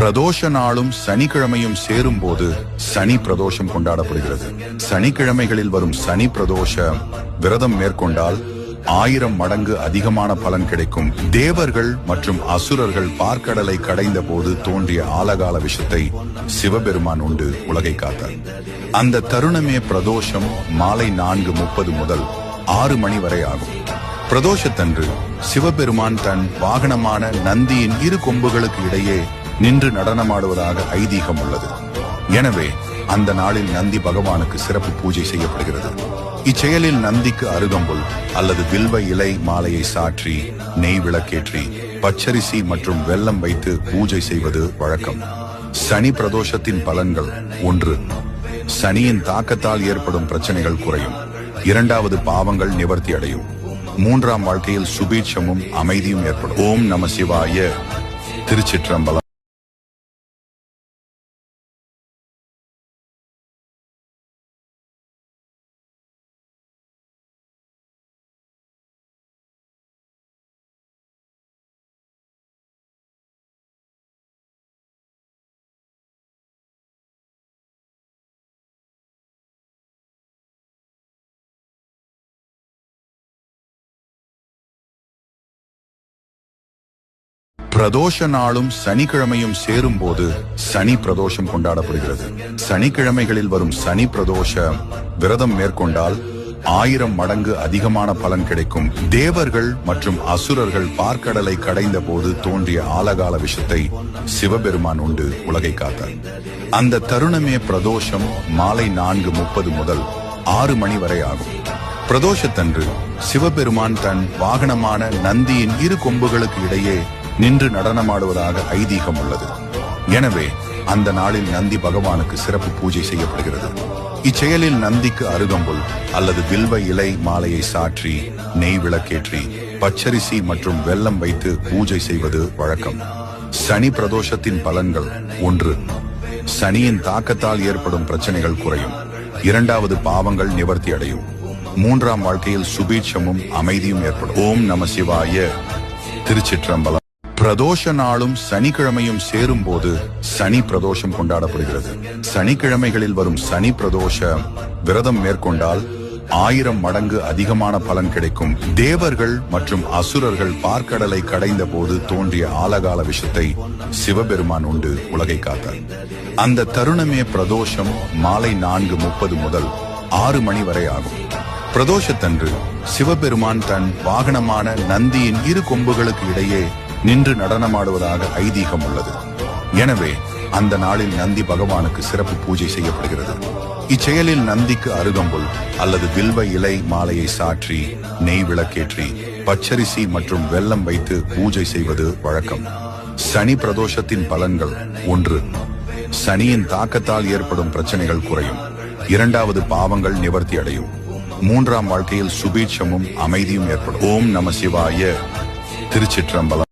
பிரதோஷ நாளும் சனிக்கிழமையும் சேரும் போது சனி பிரதோஷம் கொண்டாடப்படுகிறது. சனிக்கிழமைகளில் வரும் சனி பிரதோஷ விரதம் மேற்கொண்டால் 1000 மடங்கு அதிகமான பலன் கிடைக்கும். தேவர்கள் மற்றும் அசுரர்கள் பார்க்கடலை கடைந்த போது தோன்றிய ஆலகால விஷத்தை சிவபெருமான் உண்டு உலகை காத்தார். அந்த தருணமே பிரதோஷம். மாலை 4:30 முதல் 6 மணி வரை ஆகும். பிரதோஷத்தன்று சிவபெருமான் தன் வாகனமான நந்தியின் 2 கொம்புகளுக்கு இடையே நின்று நடனமாடுவதாக ஐதீகம் உள்ளது. எனவே அந்த நாளில் நந்தி பகவானுக்கு சிறப்பு பூஜை செய்யப்படுகிறது. இச்செயலில் நந்திக்கு அருகம்புல் அல்லது வில்வ இலை மாலையை சாற்றி நெய் விளக்கேற்றி பச்சரிசி மற்றும் வெல்லம் வைத்து பூஜை செய்வது வழக்கம். சனி பிரதோஷத்தின் பலன்கள்: 1. சனியின் தாக்கத்தால் ஏற்படும் பிரச்சனைகள் குறையும். 2. பாவங்கள் நிவர்த்தி அடையும். 3. வாழ்க்கையில் சுபீட்சமும் அமைதியும் ஏற்படும். ஓம் நம சிவாய. திருச்சிற்றம்பலம். பிரதோஷ நாளும் சனிக்கிழமையும் சேரும் போது சனி பிரதோஷம் கொண்டாடப்படுகிறது. சனிக்கிழமைகளில் வரும் சனி பிரதோஷ விரதம் மேற்கொண்டால் 1000 மடங்கு அதிகமான பலன் கிடைக்கும். தேவர்கள் மற்றும் அசுரர்கள் பார்க்கடலை கடைந்த போது தோன்றிய ஆலகால விஷத்தை சிவபெருமான் உண்டு உலகை காத்தார். அந்த தருணமே பிரதோஷம். மாலை 4:30 முதல் 6 மணி வரை ஆகும். பிரதோஷத்தன்று சிவபெருமான் தன் வாகனமான நந்தியின் 2 கொம்புகளுக்கு இடையே நின்று நடனமாடுவதாக ஐதீகம் உள்ளது. எனவே அந்த நாளில் நந்தி பகவானுக்கு சிறப்பு பூஜை செய்யப்படுகிறது. இச்செயலில் நந்திக்கு அருகம்புல் அல்லது வில்வ இலை மாலையை சாற்றி நெய் விளக்கேற்றி பச்சரிசி மற்றும் வெல்லம் வைத்து பூஜை செய்வது வழக்கம். சனி பிரதோஷத்தின் பலன்கள்: 1. சனியின் தாக்கத்தால் ஏற்படும் பிரச்சனைகள் குறையும். 2. பாவங்கள் நிவர்த்தி அடையும். 3. வாழ்க்கையில் சுபீட்சமும் அமைதியும் ஏற்படும். ஓம் நம சிவாய. திருச்சிற்றம்பலம். பிரதோஷ நாளும் சனிக்கிழமையும் சேரும் போது சனி பிரதோஷம் கொண்டாடப்படுகிறது. சனிக்கிழமைகளில் வரும் சனி பிரதோஷ விரதம் மேற்கொண்டால் 1000 மடங்கு அதிகமான பலன் கிடைக்கும். தேவர்கள் மற்றும் அசுரர்கள் பார்க்கடலை கடைந்த போது தோன்றிய ஆலகால விஷத்தை சிவபெருமான் உண்டு உலகை காத்தார். அந்த தருணமே பிரதோஷம். மாலை 4:30 முதல் 6 மணி வரை ஆகும். பிரதோஷத்தன்று சிவபெருமான் தன் வாகனமான நந்தியின் 2 கொம்புகளுக்கு இடையே நின்று நடனமாடுவதாக ஐதீகம் உள்ளது. எனவே அந்த நாளில் நந்தி பகவானுக்கு சிறப்பு பூஜை செய்யப்படுகிறது. இச்செயலில் நந்திக்கு அருகம்புல் அல்லது வில்வ இலை மாலையை சாற்றி நெய் விளக்கேற்றி பச்சரிசி மற்றும் வெல்லம் வைத்து பூஜை செய்வது வழக்கம். சனி பிரதோஷத்தின் பலன்கள்: 1. சனியின் தாக்கத்தால் ஏற்படும் பிரச்சனைகள் குறையும். 2. பாவங்கள் நிவர்த்தி அடையும். 3. வாழ்க்கையில் சுபீட்சமும் அமைதியும் ஏற்படும். ஓம் நம சிவாய. திருச்சிற்றம்பலம்.